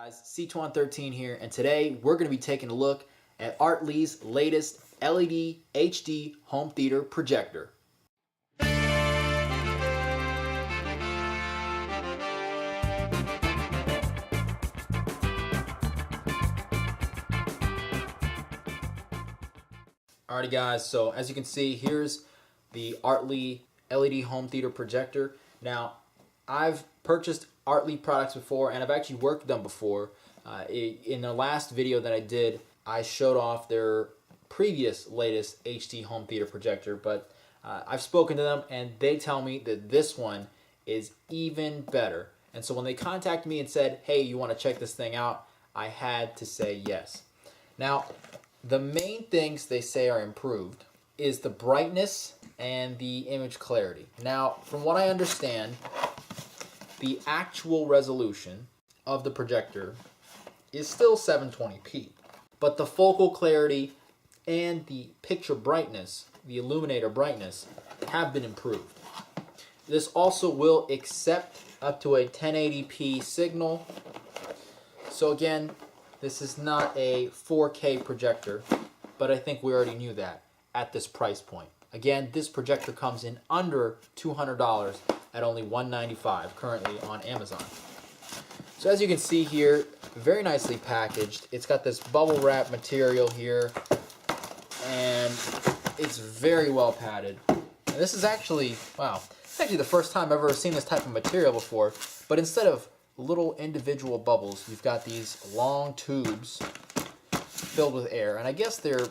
Guys, C2113 here, and today we're going to be taking a look at Artlii's latest LED HD home theater projector. Alrighty guys, so as you can see, here's the Artlii LED home theater projector. Now, I've purchased Artlii products before, and I've actually worked with them before. In the last video that I did, I showed off their previous latest HD home theater projector, but I've spoken to them and they tell me that this one is even better. And so when they contacted me and said, hey, you want to check this thing out, I had to say yes. Now, the main things they say are improved is the brightness and the image clarity. Now, from what I understand, the actual resolution of the projector is still 720p, but the focal clarity and the picture brightness, the illuminator brightness, have been improved. This also will accept up to a 1080p signal. So again, this is not a 4K projector, but I think we already knew that at this price point. Again, this projector comes in under $200 at only $195 currently on Amazon. So as you can see here, very nicely packaged. It's got this bubble wrap material here, and it's very well padded. And this is actually, wow, it's actually the first time I've ever seen this type of material before, but instead of little individual bubbles, you've got these long tubes filled with air, and I guess they're,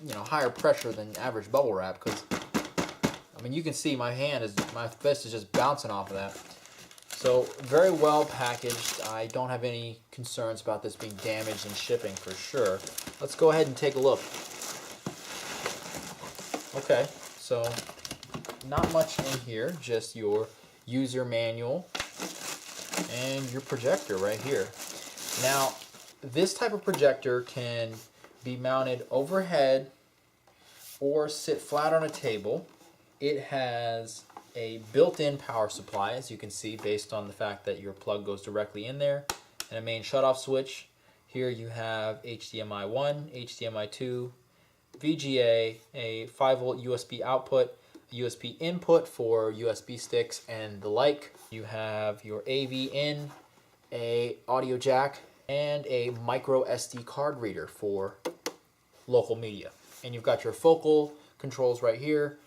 you know, higher pressure than average bubble wrap, because I mean, you can see my fist is just bouncing off of that. So very well packaged. I don't have any concerns about this being damaged in shipping for sure. Let's go ahead and take a look. Okay, so not much in here, just your user manual and your projector right here. Now, this type of projector can be mounted overhead or sit flat on a table. It has a built-in power supply, as you can see, based on the fact that your plug goes directly in there, and a main shutoff switch. Here you have HDMI 1, HDMI 2, VGA, a 5-volt USB output, a USB input for USB sticks and the like. You have your AV in, a audio jack, and a micro SD card reader for local media. And you've got your focal controls right here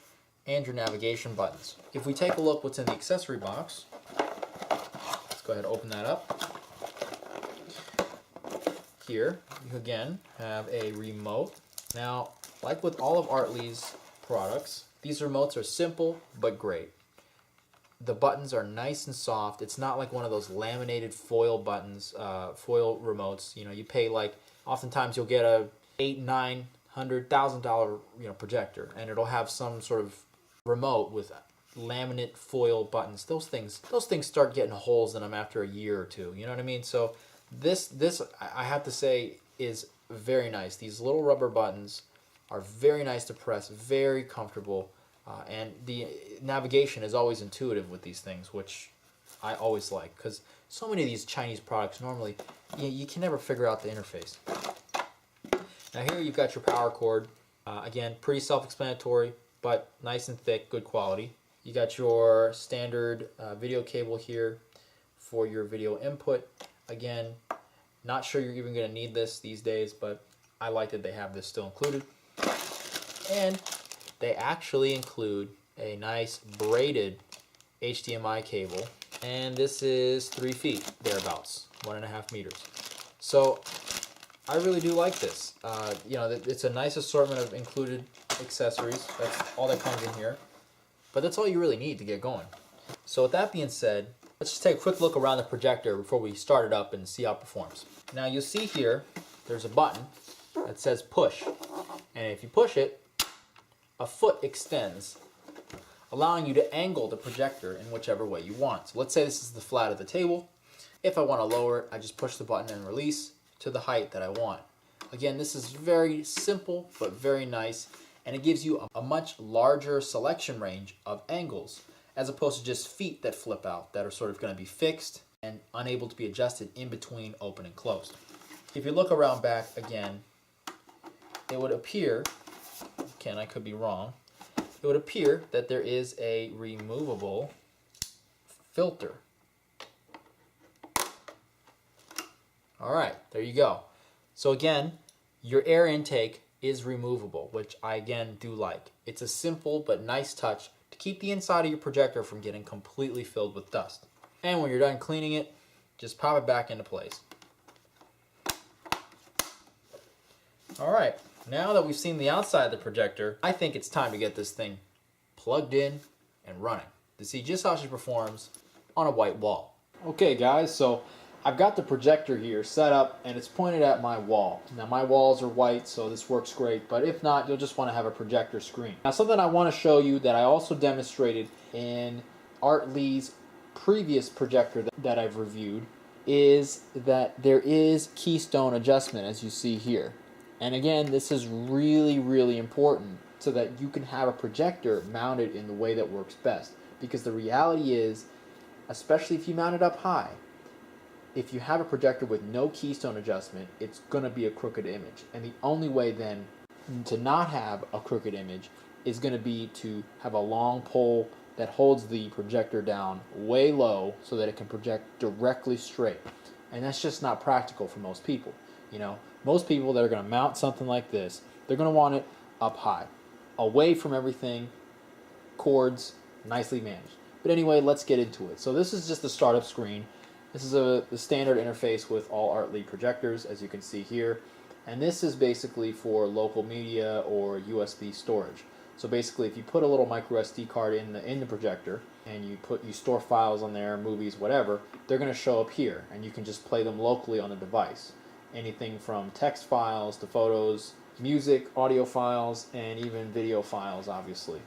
and your navigation buttons. If we take a look what's in the accessory box, let's go ahead and open that up. Here you again have a remote. Now, like with all of Artlii's products, these remotes are simple but great. The buttons are nice and soft. It's not like one of those laminated foil buttons, foil remotes. You know, you pay like, oftentimes you'll get a $800,000 projector, and it'll have some sort of remote with laminate foil buttons. Those things start getting holes in them after a year or two. You know what I mean? So this I have to say is very nice. These little rubber buttons are very nice to press, very comfortable, and the navigation is always intuitive with these things, which I always like, because so many of these Chinese products normally you can never figure out the interface. Now here you've got your power cord. Again, pretty self-explanatory, but nice and thick, good quality. You got your standard video cable here for your video input. Again, not sure you're even going to need this these days, but I like that they have this still included. And they actually include a nice braided HDMI cable, and this is 3 feet, thereabouts, 1.5 meters. So I really do like this. You know, it's a nice assortment of included accessories. That's all that comes in here. But that's all you really need to get going. So with that being said, let's just take a quick look around the projector before we start it up and see how it performs. Now you'll see here, there's a button that says push. And if you push it, a foot extends, allowing you to angle the projector in whichever way you want. So let's say this is the flat of the table. If I want to lower it, I just push the button and release to the height that I want. Again, this is very simple but very nice, and it gives you a much larger selection range of angles as opposed to just feet that flip out that are sort of going to be fixed and unable to be adjusted in between open and closed. If you look around back again, it would appear, again I could be wrong, it would appear that there is a removable filter. Alright, there you go. So again, your air intake is removable, which I again do like. It's a simple but nice touch to keep the inside of your projector from getting completely filled with dust. And when you're done cleaning it, just pop it back into place. Alright, now that we've seen the outside of the projector, I think it's time to get this thing plugged in and running to see just how she performs on a white wall. Okay guys, so I've got the projector here set up and it's pointed at my wall. Now my walls are white, so this works great, but if not, you'll just want to have a projector screen. Now something I want to show you that I also demonstrated in Artlii's previous projector that I've reviewed is that there is keystone adjustment, as you see here. And again, this is really important so that you can have a projector mounted in the way that works best. Because the reality is, especially if you mount it up high, if you have a projector with no keystone adjustment, it's going to be a crooked image. And the only way then to not have a crooked image is going to be to have a long pole that holds the projector down way low so that it can project directly straight. And that's just not practical for most people. You know, most people that are going to mount something like this, they're going to want it up high, away from everything, cords, nicely managed. But anyway, let's get into it. So this is just the startup screen. This is the standard interface with all Artlii projectors, as you can see here. And this is basically for local media or USB storage. So basically, if you put a little micro SD card in the projector and you store files on there, movies, whatever, they're going to show up here, and you can just play them locally on the device. Anything from text files to photos, music, audio files, and even video files, obviously.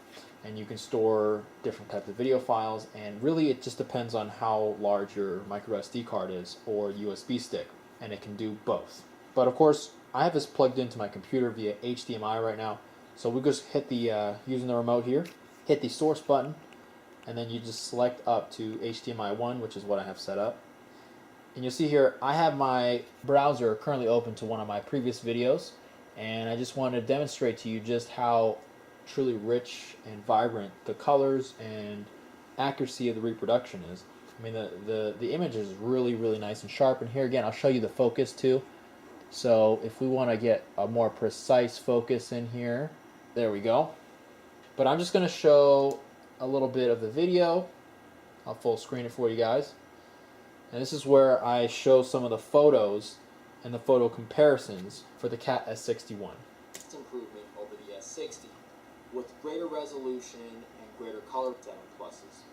And you can store different types of video files, and really it just depends on how large your micro SD card is or USB stick, and it can do both. But of course, I have this plugged into my computer via HDMI right now, so we just hit the, using the remote here, hit the source button, and then you just select up to HDMI 1, which is what I have set up. And you'll see here, I have my browser currently open to one of my previous videos, and I just wanted to demonstrate to you just how truly rich and vibrant the colors and accuracy of the reproduction is. I mean, the image is really nice and sharp. And here again, I'll show you the focus too. So if we want to get a more precise focus in here, there we go. But I'm just going to show a little bit of the video. I'll full screen it for you guys. And this is where I show some of the photos and the photo comparisons for the CAT S61. Improvement over the S60 with greater resolution and greater color pluses.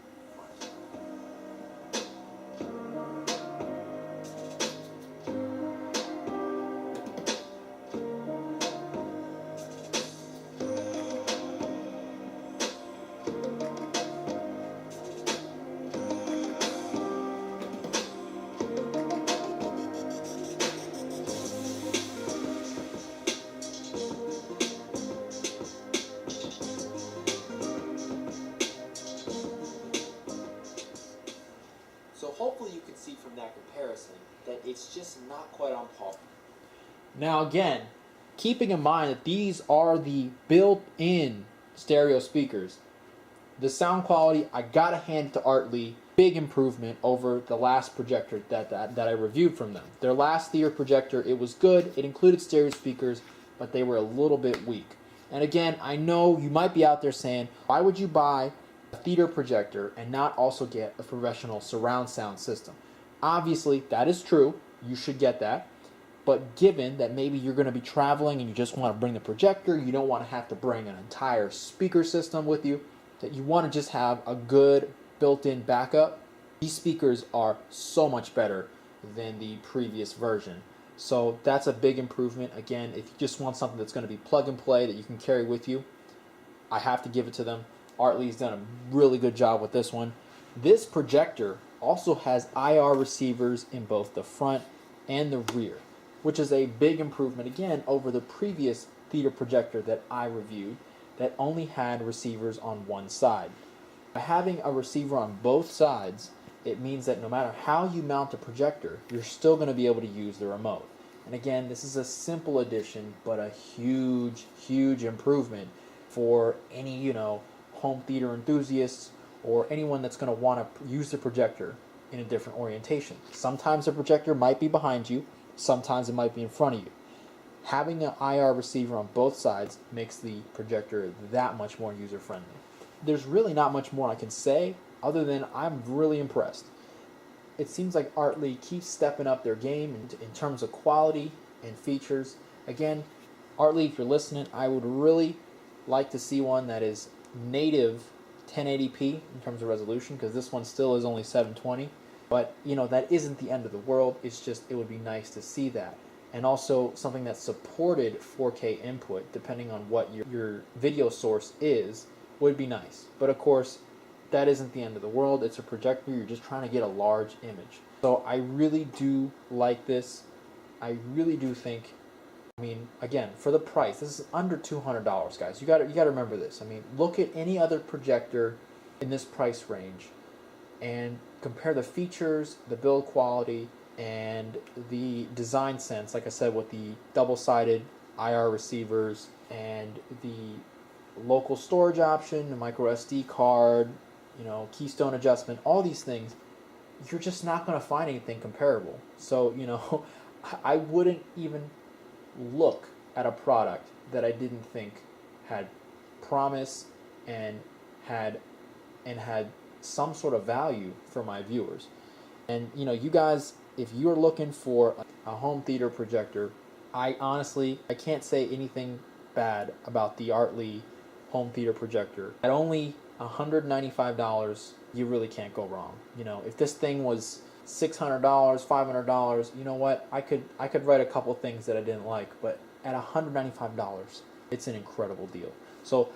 So hopefully you can see from that comparison that it's just not quite on par. Now again, keeping in mind that these are the built-in stereo speakers, the sound quality, I gotta hand it to Artlii, big improvement over the last projector that I reviewed from them. Their last theater projector, it was good, it included stereo speakers, but they were a little bit weak. And again, I know you might be out there saying, why would you buy a theater projector and not also get a professional surround sound system? Obviously, that is true. You should get that. But given that maybe you're going to be traveling and you just want to bring the projector, you don't want to have to bring an entire speaker system with you, that you want to just have a good built-in backup, these speakers are so much better than the previous version. So that's a big improvement. Again, if you just want something that's going to be plug and play that you can carry with you, I have to give it to them. Artlii's done a really good job with this one. This projector also has IR receivers in both the front and the rear, which is a big improvement again over the previous theater projector that I reviewed that only had receivers on one side. By having a receiver on both sides, it means that no matter how you mount the projector, you're still going to be able to use the remote. And again, this is a simple addition, but a huge, huge improvement for any, home theater enthusiasts or anyone that's going to want to use the projector in a different orientation. Sometimes the projector might be behind you, sometimes it might be in front of you. Having an IR receiver on both sides makes the projector that much more user-friendly. There's really not much more I can say other than I'm really impressed. It seems like Artlii keeps stepping up their game in terms of quality and features. Again, Artlii, if you're listening, I would really like to see one that is native 1080p in terms of resolution, because this one still is only 720. But, that isn't the end of the world. It's just, it would be nice to see that. And also something that supported 4K input, depending on what your video source is, would be nice. But of course, that isn't the end of the world. It's a projector. You're just trying to get a large image. So I really do like this. I really do think, again, for the price, this is under $200, guys. You got to remember this. Look at any other projector in this price range and compare the features, the build quality, and the design sense, like I said, with the double-sided IR receivers and the local storage option, the micro SD card, keystone adjustment, all these things. You're just not going to find anything comparable. So, I wouldn't even look at a product that I didn't think had promise and had some sort of value for my viewers. And you guys, if you're looking for a home theater projector, I can't say anything bad about the Artlii home theater projector. At only $195, you really can't go wrong. If this thing was $600, $500, you know what? I could write a couple things that I didn't like, but at $195, it's an incredible deal. So,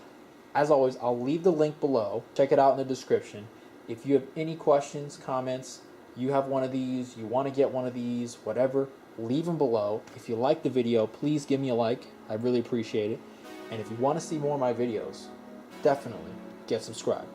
as always, I'll leave the link below. Check it out in the description. If you have any questions, comments, you have one of these, you want to get one of these, whatever, leave them below. If you like the video, please give me a like. I really appreciate it. And if you want to see more of my videos, definitely get subscribed.